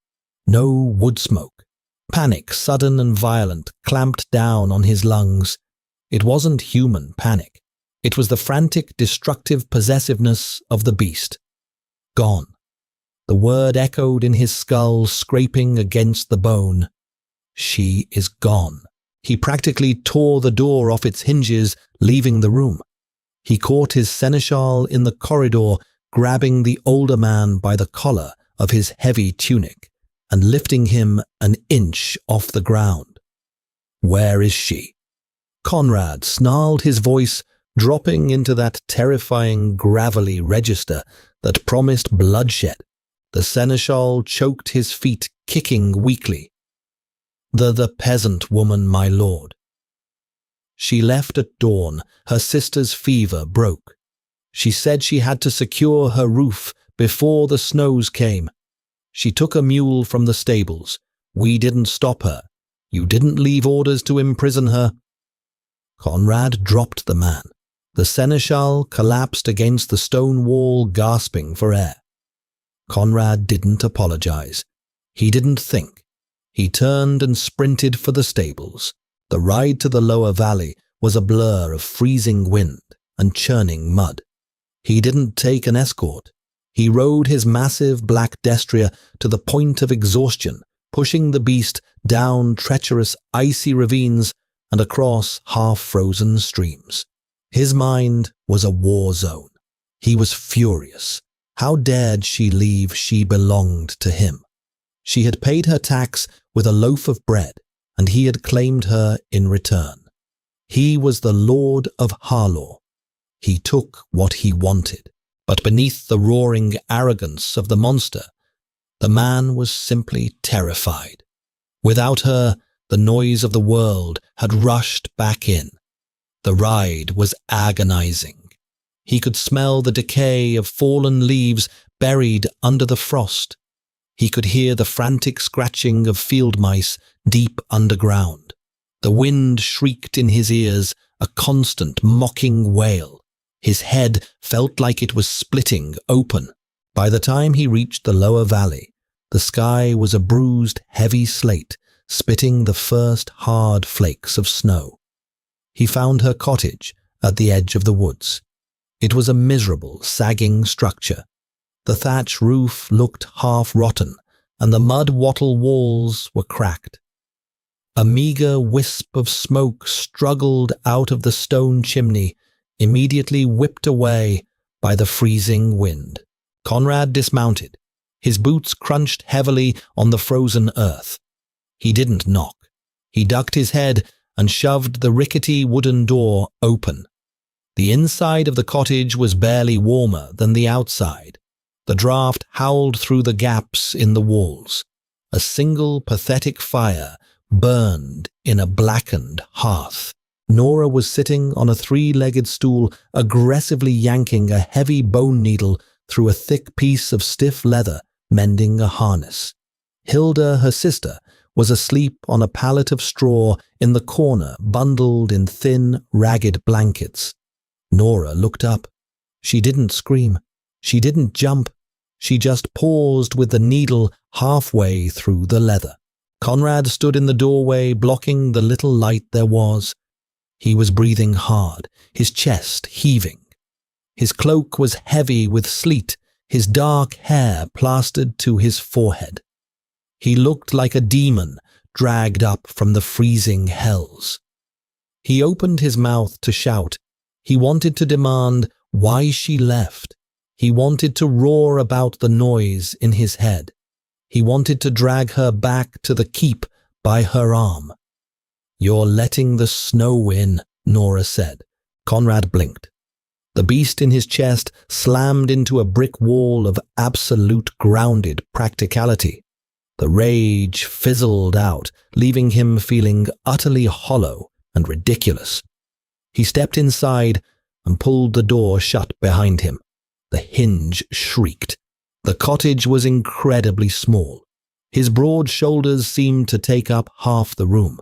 no wood smoke. Panic, sudden and violent, clamped down on his lungs. It wasn't human panic. It was the frantic, destructive possessiveness of the beast. Gone. The word echoed in his skull, scraping against the bone. She is gone. He practically tore the door off its hinges, leaving the room. He caught his seneschal in the corridor, grabbing the older man by the collar of his heavy tunic and lifting him an inch off the ground. "Where is she?" Conrad snarled, his voice dropping into that terrifying gravelly register that promised bloodshed. The seneschal choked his feet, kicking weakly. The peasant woman, my lord." She left at dawn. Her sister's fever broke. She said she had to secure her roof before the snows came. She took a mule from the stables. We didn't stop her. You didn't leave orders to imprison her. Conrad dropped the man. The seneschal collapsed against the stone wall, gasping for air. Conrad didn't apologize. He didn't think. He turned and sprinted for the stables. The ride to the lower valley was a blur of freezing wind and churning mud. He didn't take an escort. He rode his massive black destrier to the point of exhaustion, pushing the beast down treacherous icy ravines and across half-frozen streams. His mind was a war zone. He was furious. How dared she leave she belonged to him? She had paid her tax with a loaf of bread, and he had claimed her in return. He was the Lord of Harlaw. He took what he wanted, but beneath the roaring arrogance of the monster, the man was simply terrified. Without her, the noise of the world had rushed back in. The ride was agonizing. He could smell the decay of fallen leaves buried under the frost. He could hear the frantic scratching of field mice deep underground. The wind shrieked in his ears, a constant mocking wail. His head felt like it was splitting open. By the time he reached the lower valley, The sky was a bruised, heavy slate, spitting the first hard flakes of snow. He found her cottage at the edge of the woods. It was a miserable, sagging structure. The thatch roof looked half-rotten, and the mud-wattle walls were cracked. A meager wisp of smoke struggled out of the stone chimney, immediately whipped away by the freezing wind. Conrad dismounted. His boots crunched heavily on the frozen earth. He didn't knock. He ducked his head and shoved the rickety wooden door open. The inside of the cottage was barely warmer than the outside. The draft howled through the gaps in the walls. A single pathetic fire burned in a blackened hearth. Nora was sitting on a three-legged stool, aggressively yanking a heavy bone needle through a thick piece of stiff leather, mending a harness. Hilda, her sister, was asleep on a pallet of straw in the corner, bundled in thin, ragged blankets. Nora looked up. She didn't scream. She didn't jump. She just paused with the needle halfway through the leather. Conrad stood in the doorway, blocking the little light there was. He was breathing hard, his chest heaving. His cloak was heavy with sleet, his dark hair plastered to his forehead. He looked like a demon dragged up from the freezing hells. He opened his mouth to shout. He wanted to demand why she left. He wanted to roar about the noise in his head. He wanted to drag her back to the keep by her arm. "You're letting the snow in," Nora said. Conrad blinked. The beast in his chest slammed into a brick wall of absolute grounded practicality. The rage fizzled out, leaving him feeling utterly hollow and ridiculous. He stepped inside and pulled the door shut behind him. The hinge shrieked. The cottage was incredibly small. His broad shoulders seemed to take up half the room.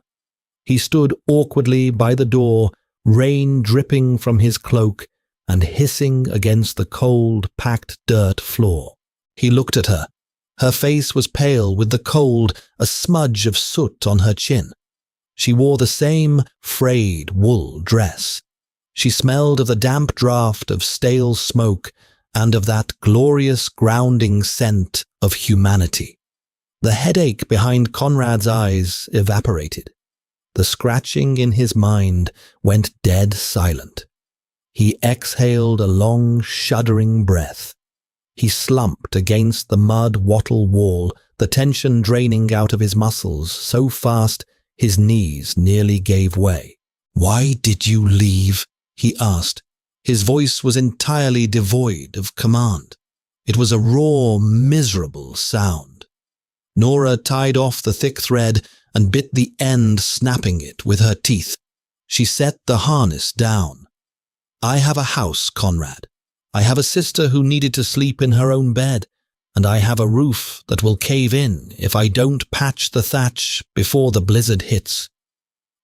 He stood awkwardly by the door, rain dripping from his cloak and hissing against the cold, packed dirt floor. He looked at her. Her face was pale with the cold, a smudge of soot on her chin. She wore the same frayed wool dress. She smelled of the damp draft of stale smoke and of that glorious grounding scent of humanity. The headache behind Conrad's eyes evaporated. The scratching in his mind went dead silent. He exhaled a long, shuddering breath. He slumped against the mud-wattle wall, the tension draining out of his muscles so fast his knees nearly gave way. "Why did you leave?" he asked. His voice was entirely devoid of command. It was a raw, miserable sound. Nora tied off the thick thread and bit the end, snapping it with her teeth. She set the harness down. "I have a house, Conrad. I have a sister who needed to sleep in her own bed, and I have a roof that will cave in if I don't patch the thatch before the blizzard hits.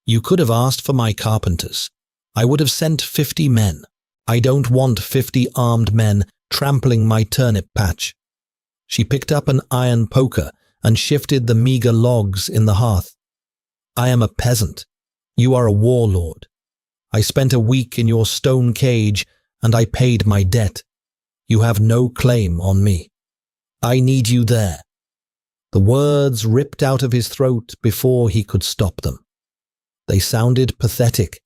You could have asked for my carpenters. I would have sent 50 men. I don't want 50 armed men trampling my turnip patch." She picked up an iron poker and shifted the meager logs in the hearth. "I am a peasant. You are a warlord. I spent a week in your stone cage and I paid my debt. You have no claim on me. I need you there." The words ripped out of his throat before he could stop them. They sounded pathetic.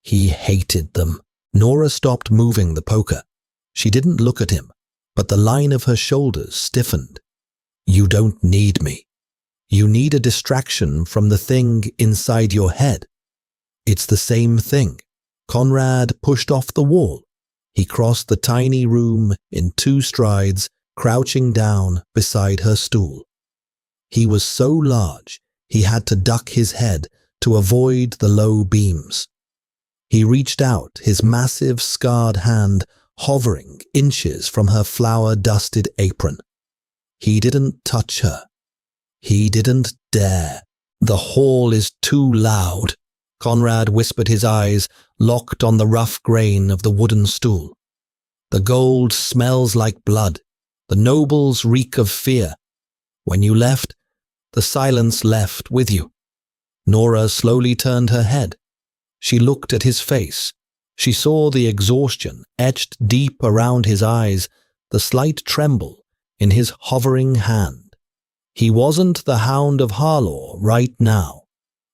He hated them. Nora stopped moving the poker. She didn't look at him, but the line of her shoulders stiffened. "You don't need me. You need a distraction from the thing inside your head." "It's the same thing." Conrad pushed off the wall. He crossed the tiny room in 2 strides, crouching down beside her stool. He was so large, he had to duck his head to avoid the low beams. He reached out, his massive, scarred hand hovering inches from her flour-dusted apron. He didn't touch her. He didn't dare. "The hall is too loud," Conrad whispered, his eyes locked on the rough grain of the wooden stool. "The gold smells like blood. The nobles reek of fear. When you left, the silence left with you. Nora slowly turned her head. She looked at his face. She saw the exhaustion etched deep around his eyes, the slight tremble in his hovering hand. He wasn't the Hound of Harlaw right now.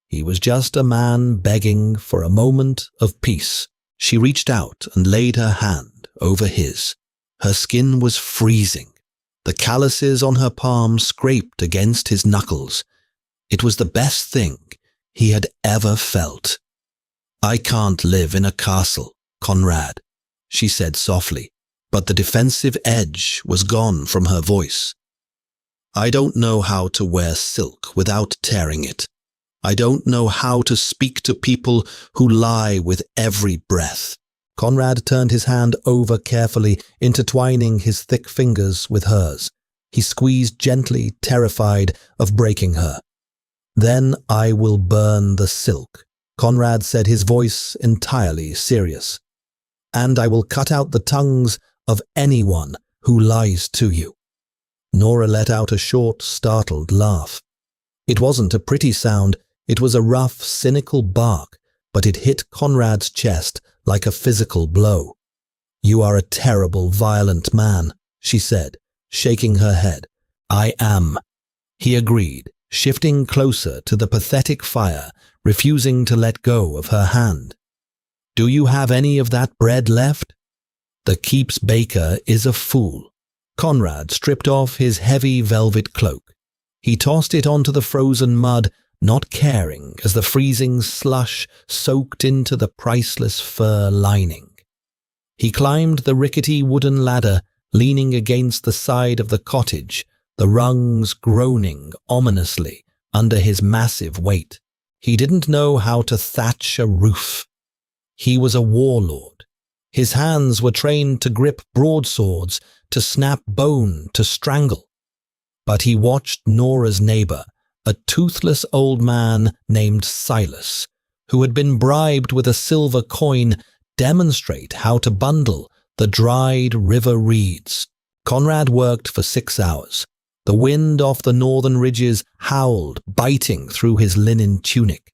He was just a man begging for a moment of peace. She reached out and laid her hand over his. Her skin was freezing. The calluses on her palms scraped against his knuckles. It was the best thing he had ever felt. "I can't live in a castle, Conrad," she said softly, but the defensive edge was gone from her voice. "I don't know how to wear silk without tearing it. I don't know how to speak to people who lie with every breath." Conrad turned his hand over carefully, intertwining his thick fingers with hers. He squeezed gently, terrified of breaking her. "Then I will burn the silk," Conrad said, his voice entirely serious. "And I will cut out the tongues of anyone who lies to you." Nora let out a short, startled laugh. It wasn't a pretty sound. It was a rough, cynical bark, but it hit Conrad's chest like a physical blow. "You are a terrible, violent man," she said, shaking her head. "I am," he agreed, shifting closer to the pathetic fire, refusing to let go of her hand. "Do you have any of that bread left?" "The keep's baker is a fool." Conrad stripped off his heavy velvet cloak. He tossed it onto the frozen mud, not caring as the freezing slush soaked into the priceless fur lining. He climbed the rickety wooden ladder, leaning against the side of the cottage, the rungs groaning ominously under his massive weight. He didn't know how to thatch a roof. He was a warlord. His hands were trained to grip broadswords, to snap bone, to strangle. But he watched Nora's neighbor, a toothless old man named Silas, who had been bribed with a silver coin, demonstrate how to bundle the dried river reeds. Conrad worked for 6 hours. The wind off the northern ridges howled, biting through his linen tunic.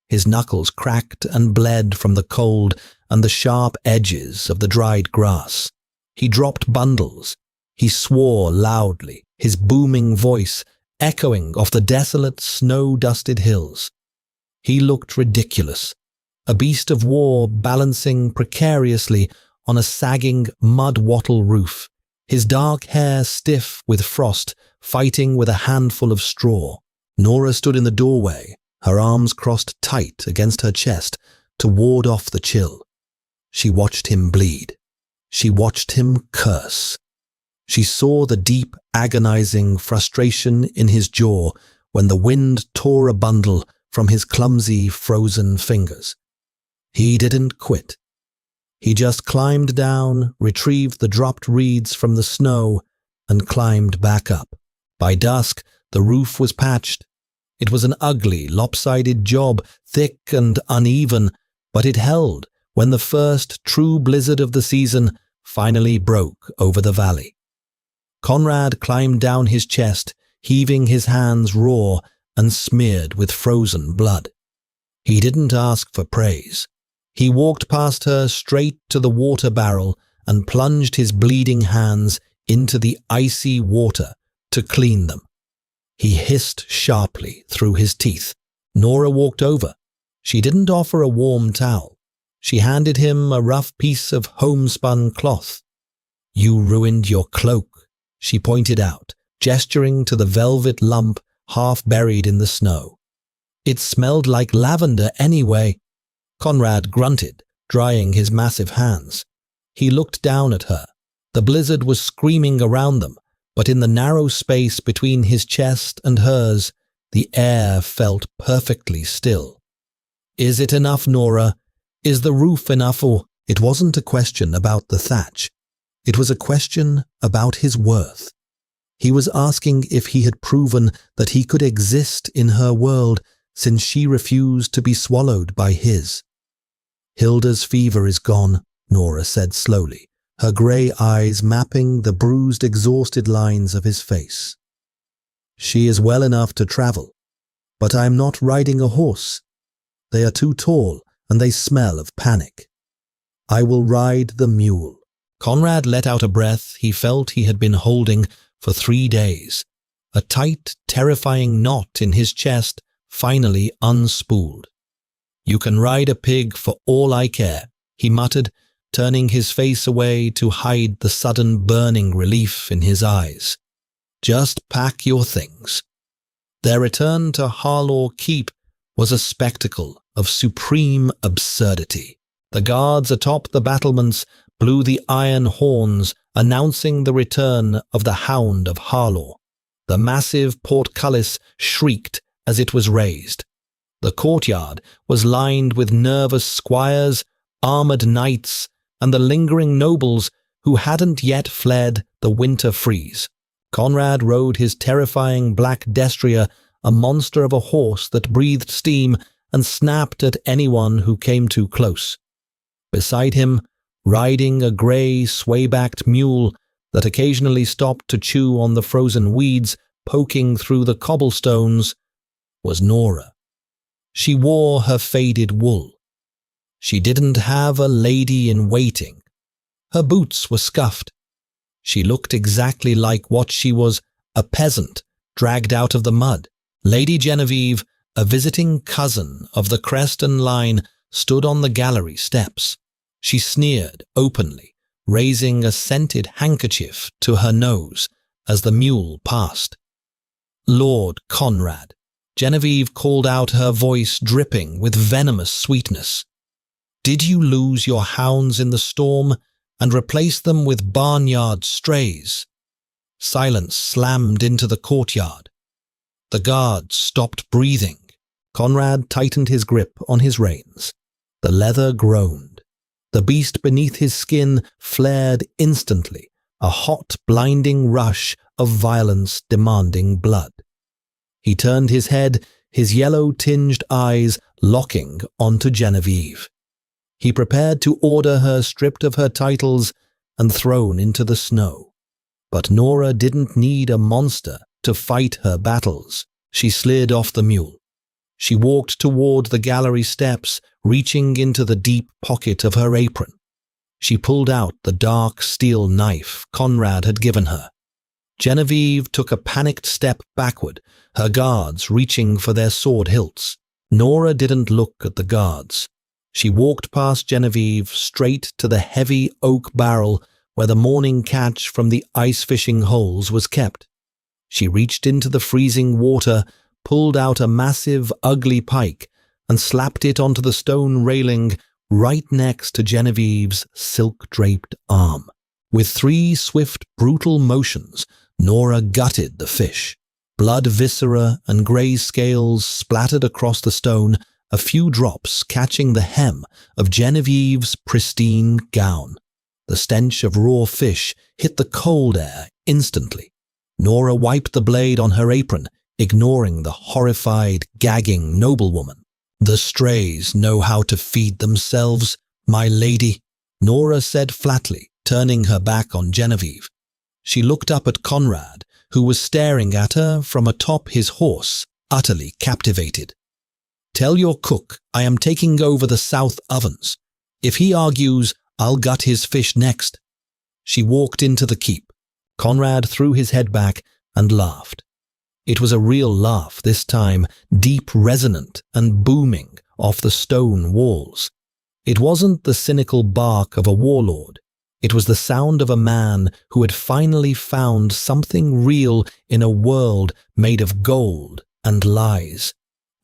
His knuckles cracked and bled from the cold and the sharp edges of the dried grass. He dropped bundles. He swore loudly, his booming voice echoing off the desolate, snow-dusted hills. He looked ridiculous, a beast of war balancing precariously on a sagging mud-wattle roof, his dark hair stiff with frost, fighting with a handful of straw. Nora stood in the doorway, her arms crossed tight against her chest to ward off the chill. She watched him bleed. She watched him curse. She saw the deep, agonizing frustration in his jaw when the wind tore a bundle from his clumsy, frozen fingers. He didn't quit. He just climbed down, retrieved the dropped reeds from the snow, and climbed back up. By dusk, the roof was patched. It was an ugly, lopsided job, thick and uneven, but it held when the first true blizzard of the season finally broke over the valley. Conrad climbed down his chest, heaving his hands raw and smeared with frozen blood. He didn't ask for praise. He walked past her straight to the water barrel and plunged his bleeding hands into the icy water to clean them. He hissed sharply through his teeth. Nora walked over. She didn't offer a warm towel. She handed him a rough piece of homespun cloth. "You ruined your cloak," she pointed out, gesturing to the velvet lump half buried in the snow. "It smelled like lavender anyway." Conrad grunted, drying his massive hands. He looked down at her. The blizzard was screaming around them, but in the narrow space between his chest and hers, the air felt perfectly still. "Is it enough, Nora? Is the roof enough?" Or it wasn't a question about the thatch. It was a question about his worth. He was asking if he had proven that he could exist in her world since she refused to be swallowed by his. "Hilda's fever is gone," Nora said slowly, her grey eyes mapping the bruised, exhausted lines of his face. She is well enough to travel, but I am not riding a horse. They are too tall and they smell of panic. I will ride the mule." Conrad let out a breath he felt he had been holding for 3 days. A tight, terrifying knot in his chest finally unspooled. "You can ride a pig for all I care," he muttered, turning his face away to hide the sudden burning relief in his eyes. "Just pack your things." Their return to Harlaw Keep was a spectacle of supreme absurdity. The guards atop the battlements blew the iron horns announcing the return of the Hound of Harlaw. The massive portcullis shrieked as it was raised. The courtyard was lined with nervous squires, armoured knights, and the lingering nobles who hadn't yet fled the winter freeze. Conrad rode his terrifying black destrier, a monster of a horse that breathed steam and snapped at anyone who came too close. Beside him, riding a grey, sway-backed mule that occasionally stopped to chew on the frozen weeds poking through the cobblestones, was Nora. She wore her faded wool. She didn't have a lady-in-waiting. Her boots were scuffed. She looked exactly like what she was, a peasant dragged out of the mud. Lady Genevieve, a visiting cousin of the Creston line, stood on the gallery steps. She sneered openly, raising a scented handkerchief to her nose as the mule passed. "Lord Conrad," Genevieve called out, her voice dripping with venomous sweetness. "Did you lose your hounds in the storm and replace them with barnyard strays?" Silence slammed into the courtyard. The guards stopped breathing. Conrad tightened his grip on his reins. The leather groaned. The beast beneath his skin flared instantly, a hot, blinding rush of violence demanding blood. He turned his head, his yellow-tinged eyes locking onto Genevieve. He prepared to order her stripped of her titles and thrown into the snow. But Nora didn't need a monster to fight her battles. She slid off the mule. She walked toward the gallery steps, reaching into the deep pocket of her apron. She pulled out the dark steel knife Conrad had given her. Genevieve took a panicked step backward, her guards reaching for their sword hilts. Nora didn't look at the guards. She walked past Genevieve straight to the heavy oak barrel where the morning catch from the ice fishing holes was kept. She reached into the freezing water, pulled out a massive, ugly pike, and slapped it onto the stone railing right next to Genevieve's silk-draped arm. With 3 swift, brutal motions, Nora gutted the fish. Blood viscera and grey scales splattered across the stone, a few drops catching the hem of Genevieve's pristine gown. The stench of raw fish hit the cold air instantly. Nora wiped the blade on her apron, ignoring the horrified, gagging noblewoman. "The strays know how to feed themselves, my lady," Nora said flatly, turning her back on Genevieve. She looked up at Conrad, who was staring at her from atop his horse, utterly captivated. "Tell your cook I am taking over the south ovens. If he argues, I'll gut his fish next." She walked into the keep. Conrad threw his head back and laughed. It was a real laugh this time, deep, resonant, and booming off the stone walls. It wasn't the cynical bark of a warlord. It was the sound of a man who had finally found something real in a world made of gold and lies.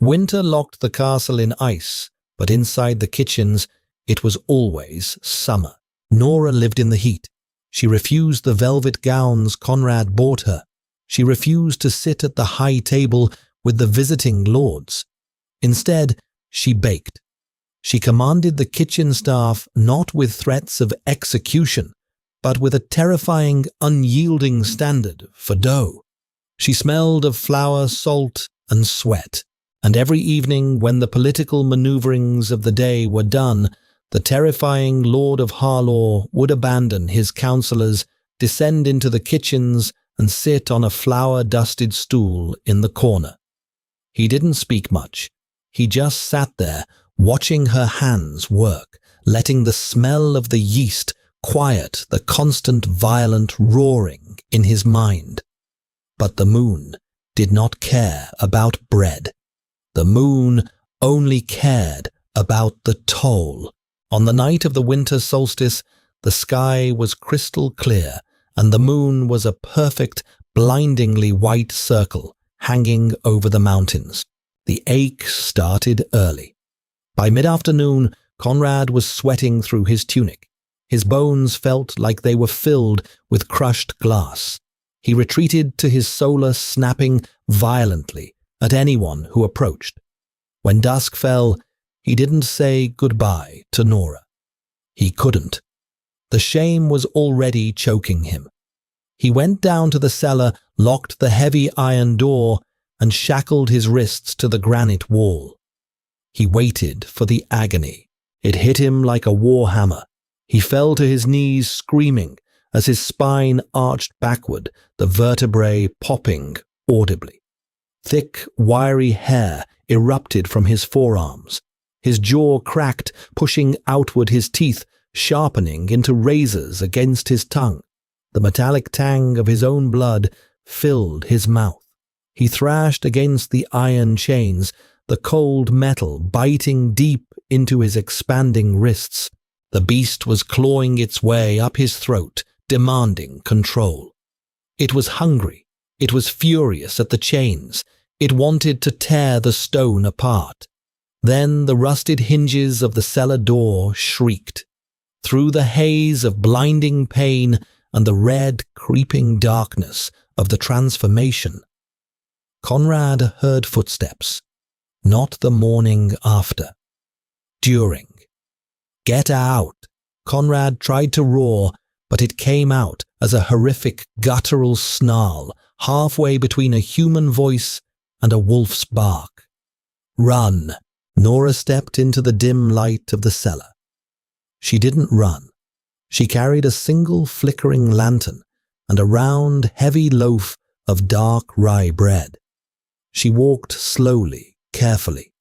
Winter locked the castle in ice, but inside the kitchens, it was always summer. Nora lived in the heat. She refused the velvet gowns Conrad bought her. She refused to sit at the high table with the visiting lords. Instead, she baked. She commanded the kitchen staff not with threats of execution, but with a terrifying, unyielding standard for dough. She smelled of flour, salt, and sweat, and every evening when the political maneuverings of the day were done, the terrifying Lord of Harlaw would abandon his councillors, descend into the kitchens, and sit on a flour-dusted stool in the corner. He didn't speak much. He just sat there, watching her hands work, letting the smell of the yeast quiet the constant violent roaring in his mind. But the moon did not care about bread. The moon only cared about the toll. On the night of the winter solstice, the sky was crystal clear, and the moon was a perfect, blindingly white circle hanging over the mountains. The ache started early. By mid-afternoon, Conrad was sweating through his tunic. His bones felt like they were filled with crushed glass. He retreated to his solar, snapping violently at anyone who approached. When dusk fell, he didn't say goodbye to Nora. He couldn't. The shame was already choking him. He went down to the cellar, locked the heavy iron door, and shackled his wrists to the granite wall. He waited for the agony. It hit him like a war hammer. He fell to his knees, screaming, as his spine arched backward, the vertebrae popping audibly. Thick, wiry hair erupted from his forearms. His jaw cracked, pushing outward, his teeth sharpening into razors against his tongue. The metallic tang of his own blood filled his mouth. He thrashed against the iron chains, the cold metal biting deep into his expanding wrists. The beast was clawing its way up his throat, demanding control. It was hungry. It was furious at the chains. It wanted to tear the stone apart. Then the rusted hinges of the cellar door shrieked. Through the haze of blinding pain and the red, creeping darkness of the transformation, Conrad heard footsteps. Not the morning after. During. "Get out!" Conrad tried to roar, but it came out as a horrific, guttural snarl, halfway between a human voice and a wolf's bark. "Run!" Nora stepped into the dim light of the cellar. She didn't run. She carried a single flickering lantern and a round, heavy loaf of dark rye bread. She walked slowly, carefully.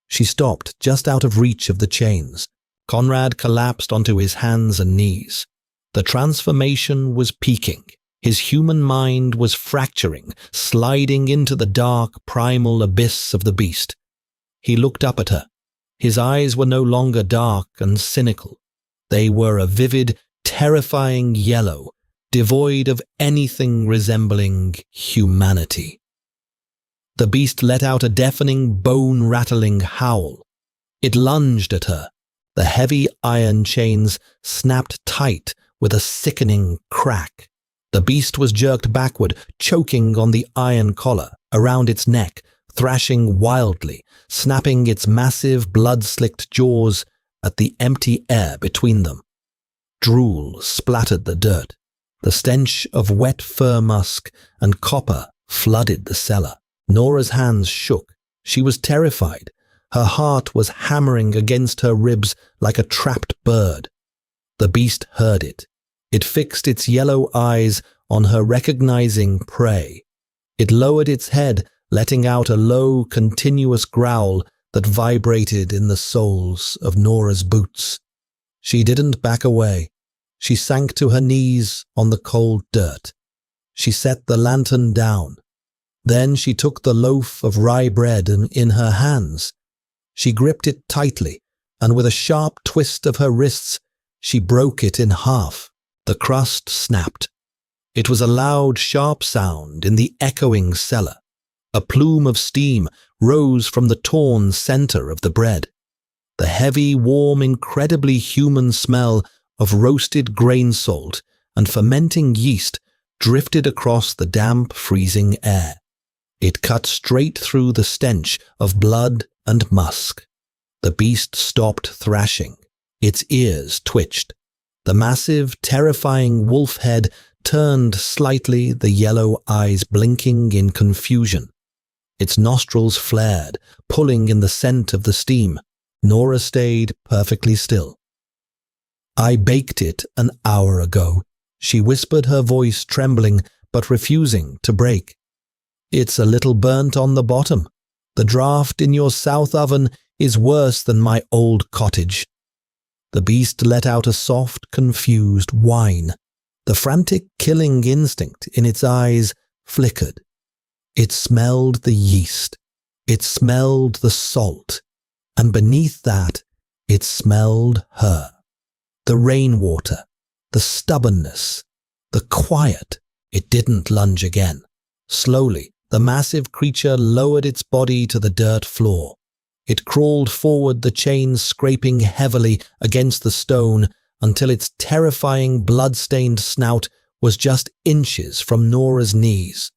She stopped just out of reach of the chains. Conrad collapsed onto his hands and knees. The transformation was peaking. His human mind was fracturing, sliding into the dark, primal abyss of the beast. He looked up at her. His eyes were no longer dark and cynical. They were a vivid, terrifying yellow, devoid of anything resembling humanity. The beast let out a deafening, bone-rattling howl. It lunged at her. The heavy iron chains snapped tight with a sickening crack. The beast was jerked backward, choking on the iron collar around its neck, thrashing wildly, snapping its massive, blood-slicked jaws at the empty air between them. Drool splattered the dirt. The stench of wet fur musk and copper flooded the cellar. Nora's hands shook. She was terrified. Her heart was hammering against her ribs like a trapped bird. The beast heard it. It fixed its yellow eyes on her, recognizing prey. It lowered its head, letting out a low, continuous growl that vibrated in the soles of Nora's boots. She didn't back away. She sank to her knees on the cold dirt. She set the lantern down. Then she took the loaf of rye bread in her hands. She gripped it tightly, and with a sharp twist of her wrists, she broke it in half. The crust snapped. It was a loud, sharp sound in the echoing cellar. A plume of steam rose from the torn center of the bread. The heavy, warm, incredibly human smell of roasted grain salt and fermenting yeast drifted across the damp, freezing air. It cut straight through the stench of blood and musk. The beast stopped thrashing. Its ears twitched. The massive, terrifying wolf head turned slightly, the yellow eyes blinking in confusion. Its nostrils flared, pulling in the scent of the steam. Nora stayed perfectly still. "I baked it an hour ago," she whispered, her voice trembling but refusing to break. It's a little burnt on the bottom. The draught in your south oven is worse than my old cottage. The beast let out a soft, confused whine. The frantic killing instinct in its eyes flickered. It smelled the yeast. It smelled the salt. And beneath that, it smelled her. The rainwater, the stubbornness, the quiet. It didn't lunge again. Slowly, the massive creature lowered its body to the dirt floor. It crawled forward, the chains scraping heavily against the stone until its terrifying blood-stained snout was just inches from Nora's knees.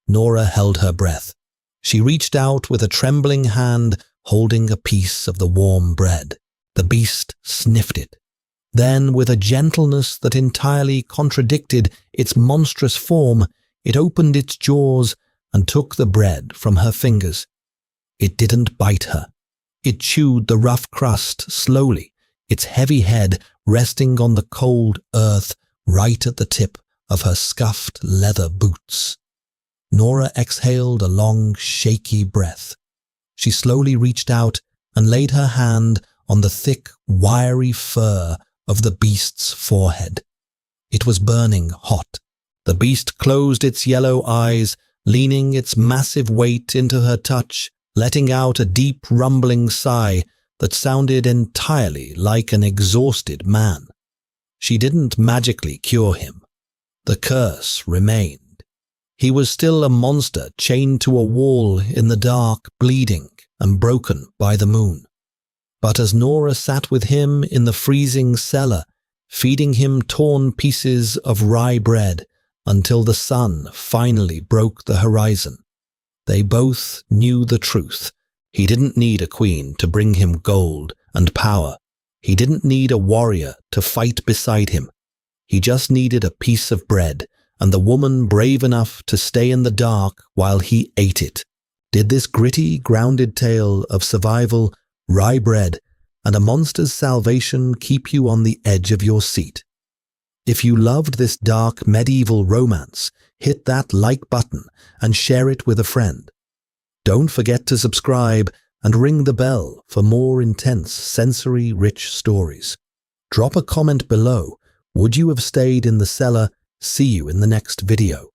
Nora held her breath. She reached out with a trembling hand, holding a piece of the warm bread. The beast sniffed it. Then, with a gentleness that entirely contradicted its monstrous form, it opened its jaws and took the bread from her fingers. It didn't bite her. It chewed the rough crust slowly, its heavy head resting on the cold earth right at the tip of her scuffed leather boots. Nora exhaled a long, shaky breath. She slowly reached out and laid her hand on the thick, wiry fur of the beast's forehead. It was burning hot. The beast closed its yellow eyes, leaning its massive weight into her touch, letting out a deep rumbling sigh that sounded entirely like an exhausted man. She didn't magically cure him. The curse remained. He was still a monster chained to a wall in the dark, bleeding and broken by the moon. But as Nora sat with him in the freezing cellar, feeding him torn pieces of rye bread until the sun finally broke the horizon, they both knew the truth. He didn't need a queen to bring him gold and power. He didn't need a warrior to fight beside him. He just needed a piece of bread and the woman brave enough to stay in the dark while he ate it. Did this gritty, grounded tale of survival, rye bread, and a monster's salvation keep you on the edge of your seat? If you loved this dark medieval romance, hit that like button and share it with a friend. Don't forget to subscribe and ring the bell for more intense, sensory-rich stories. Drop a comment below. Would you have stayed in the cellar? See you in the next video.